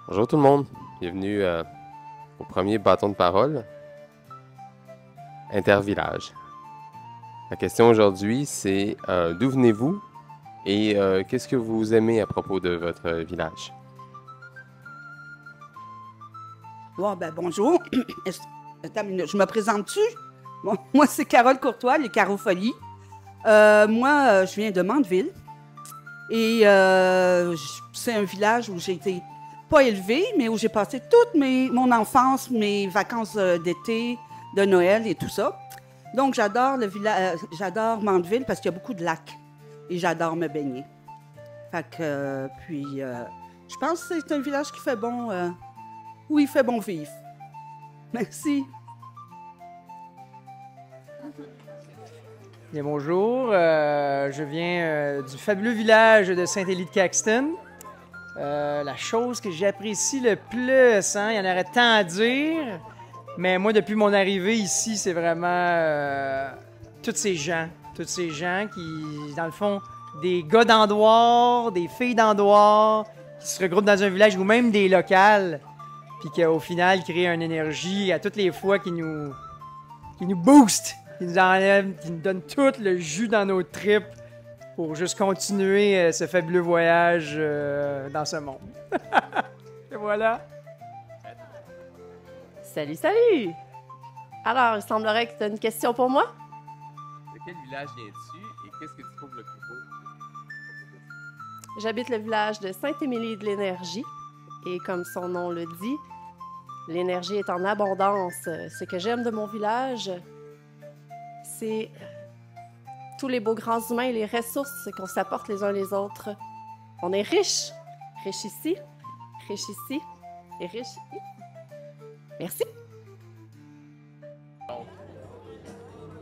Bonjour tout le monde, bienvenue au premier bâton de parole, Intervillage. La question aujourd'hui, c'est d'où venez-vous et qu'est-ce que vous aimez à propos de votre village? Bon, ben, bonjour. Attends une minute, je me présente-tu? Bon, moi, c'est Carole Courtois, les Carofolies. Moi, je viens de Mandeville. Et c'est un village où j'ai été pas élevée, mais où j'ai passé toute mon enfance, mes vacances d'été, de Noël et tout ça. Donc, j'adore le village, j'adore Mandeville parce qu'il y a beaucoup de lacs. Et j'adore me baigner. Fait que, je pense que c'est un village qui fait bon, où il fait bon vivre. Merci. Bien, bonjour, je viens du fabuleux village de Saint-Élie-de-Caxton. La chose que j'apprécie le plus, hein, il y en aurait tant à dire, mais moi, depuis mon arrivée ici, c'est vraiment tous ces gens qui, dans le fond, des gars d'Andoir, des filles d'Andoir, qui se regroupent dans un village ou même des locales, puis qui, au final, créent une énergie à toutes les fois qui nous boostent, qui nous enlèvent, qui nous donnent tout le jus dans nos tripes pour juste continuer ce fabuleux voyage dans ce monde. Et voilà. Salut, salut! Alors, il semblerait que tu as une question pour moi? De quel village viens-tu et qu'est-ce que tu trouves le plus beau? J'habite le village de Saint-Émilie-de-l'Énergie et comme son nom le dit, l'énergie est en abondance. Ce que j'aime de mon village, c'est tous les beaux grands humains et les ressources qu'on s'apporte les uns les autres. On est riche. Riche ici et riche ici. Merci.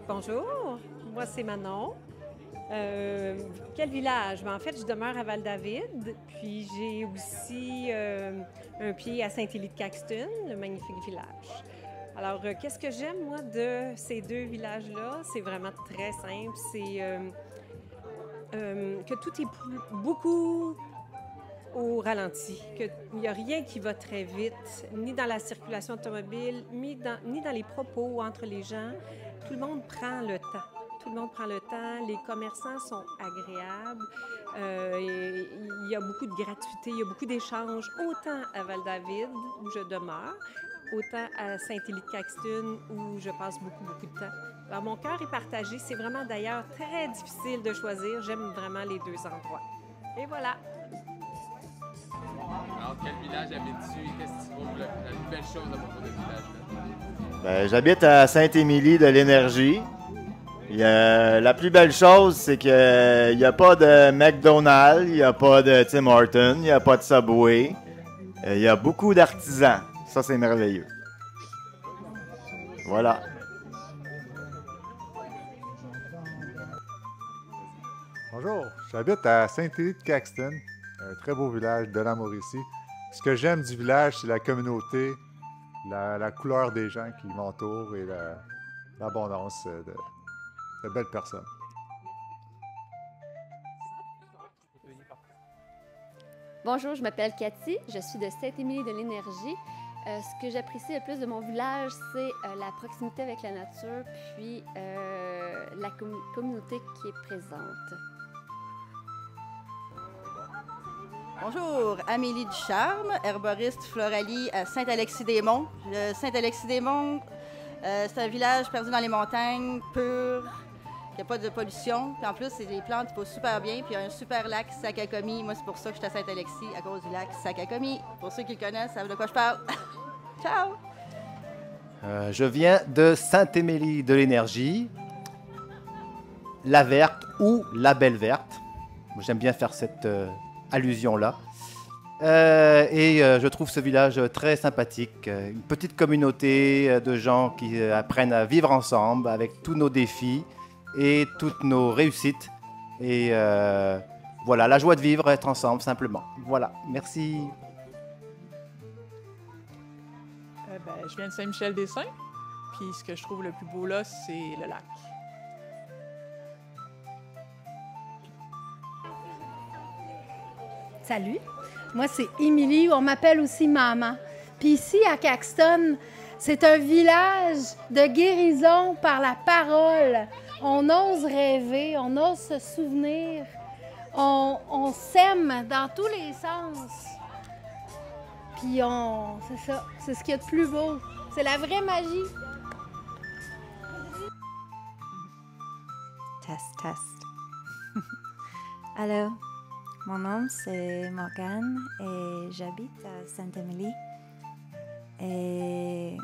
Bonjour, moi c'est Manon. Quel village? En fait, je demeure à Val-David, puis j'ai aussi un pied à Saint-Élie-de-Caxton, le magnifique village. Alors, qu'est-ce que j'aime, moi, de ces deux villages-là? C'est vraiment très simple. C'est que tout est beaucoup au ralenti, qu'il n'y a rien qui va très vite, ni dans la circulation automobile, ni dans les propos entre les gens. Tout le monde prend le temps. Tout le monde prend le temps. Les commerçants sont agréables. Il y a beaucoup de gratuité, il y a beaucoup d'échanges, autant à Val-David, où je demeure, autant à Saint-Élie-de-Caxton, où je passe beaucoup de temps. Alors, mon cœur est partagé. C'est vraiment, d'ailleurs, très difficile de choisir. J'aime vraiment les deux endroits. Et voilà. Alors, quel village habites-tu et qu'est-ce que tu trouves la plus belle chose à propos de ce village-là? Ben, j'habite à Saint-Émilie-de-l'Énergie. La plus belle chose, c'est qu'il n'y a pas de McDonald's, il n'y a pas de Tim Hortons, il n'y a pas de Subway. Il y a beaucoup d'artisans. Ça, c'est merveilleux. Voilà. Bonjour, j'habite à Saint-Élie-de-Caxton, un très beau village de la Mauricie. Ce que j'aime du village, c'est la communauté, la couleur des gens qui m'entourent et l'abondance de belles personnes. Bonjour, je m'appelle Cathy, je suis de Saint-Émilie-de-l'Énergie. Ce que j'apprécie le plus de mon village, c'est la proximité avec la nature, puis la communauté qui est présente. Bonjour, Amélie Ducharme, herboriste Floralie à Saint-Alexis-des-Monts. Saint-Alexis-des-Monts, c'est un village perdu dans les montagnes, pur, il n'y a pas de pollution. Puis en plus, les plantes poussent super bien. Puis il y a un super lac, Sakakomi. Moi, c'est pour ça que je suis à Saint-Alexis, à cause du lac Sakakomi. Pour ceux qui le connaissent, savent de quoi je parle. Ciao! Je viens de Saint-Émilie-de-l'Énergie, la verte ou la belle verte. J'aime bien faire cette allusion-là. Je trouve ce village très sympathique. Une petite communauté de gens qui apprennent à vivre ensemble avec tous nos défis et toutes nos réussites. Et voilà, la joie de vivre, être ensemble, simplement. Voilà, merci. Je viens de Saint-Michel-des-Saints. Puis ce que je trouve le plus beau là, c'est le lac. Salut, moi c'est Émilie, on m'appelle aussi Maman. Puis ici à Caxton, c'est un village de guérison par la parole. On ose rêver, on ose se souvenir, on s'aime dans tous les sens. Puis c'est ça, c'est ce qu'il y a de plus beau. C'est la vraie magie. Test. Alors, mon nom c'est Morgane et j'habite à Sainte-Émilie. Et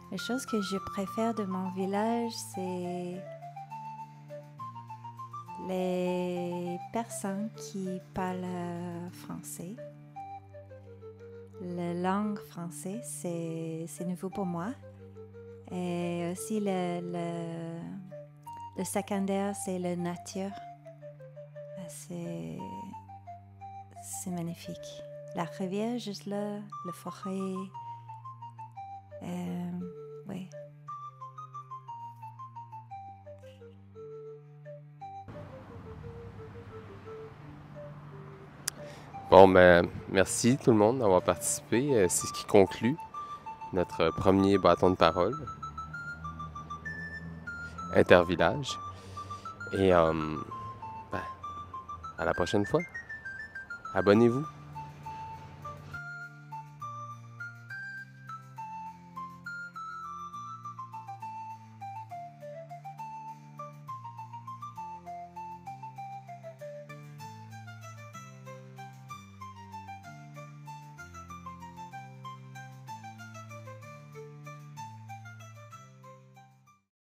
la chose que je préfère de mon village, c'est les personnes qui parlent français. La langue française, c'est nouveau pour moi. Et aussi le secondaire, c'est la nature. C'est magnifique. La rivière juste là, le forêt. Oui. Bon, ben, merci tout le monde d'avoir participé. C'est ce qui conclut notre premier bâton de parole. Intervillage. Et ben, à la prochaine fois. Abonnez-vous.